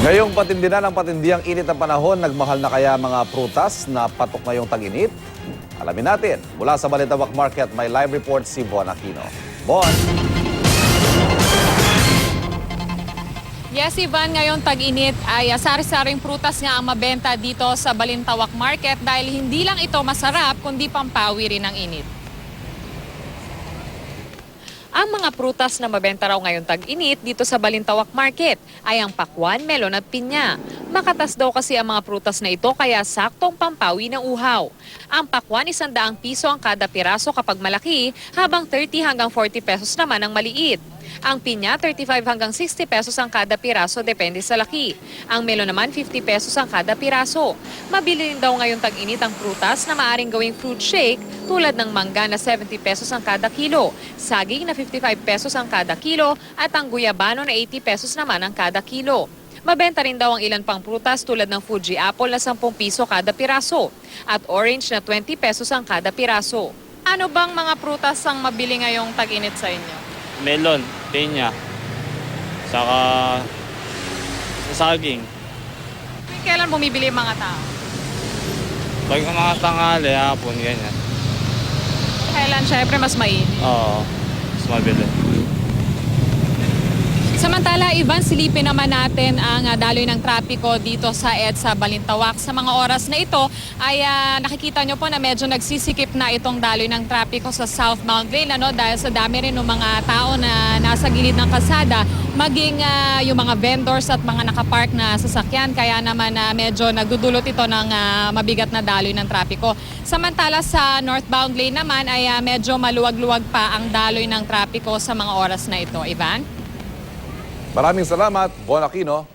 Ngayong patindi na ng patindi ang init ng panahon, nagmahal na kaya mga prutas na patok ngayong tag-init? Alamin natin. Mula sa Balintawak Market, may live report si Bon Aquino. Bon! Yes, Ivan, ngayong tag-init ay sari-saring prutas nga ang mabenta dito sa Balintawak Market dahil hindi lang ito masarap kundi pampawi rin ng init. Ang mga prutas na mabenta raw ngayong tag-init dito sa Balintawak Market ay ang pakwan, melon at pinya. Makatas daw kasi ang mga prutas na ito kaya saktong pampawi ng uhaw. Ang pakwan 100 piso ang kada piraso kapag malaki, habang 30 hanggang 40 pesos naman ang maliit. Ang pinya 35 hanggang 60 pesos ang kada piraso depende sa laki. Ang melon naman 50 pesos ang kada piraso. Mabili rin daw ngayong tag-init ang prutas na maaring gawing fruit shake tulad ng mangga na 70 pesos ang kada kilo, saging na 55 pesos ang kada kilo at ang guyabano na 80 pesos naman ang kada kilo. Mabenta rin daw ang ilan pang prutas tulad ng Fuji apple na 10 piso kada piraso at orange na 20 pesos ang kada piraso. Ano bang mga prutas ang mabili ngayong tag-init sa inyo? Melon, pinya, saka saging. Kailan bumibili ang mga tao? Pag mga tanghali, hapon, ganyan. Kailan syempre mas mainit. Oo, mas mabili. Samantala, Ivan, silipin naman natin ang daloy ng trapiko dito sa EDSA Balintawak. Sa mga oras na ito ay nakikita nyo po na medyo nagsisikip na itong daloy ng trapiko sa southbound lane dahil sa dami rin ng mga tao na nasa gilid ng kalsada, maging yung mga vendors at mga nakapark na sasakyan. Kaya naman medyo nagdudulot ito ng mabigat na daloy ng trapiko. Samantala sa northbound lane naman ay medyo maluwag-luwag pa ang daloy ng trapiko sa mga oras na ito. Ivan? Maraming salamat, Bon Aquino.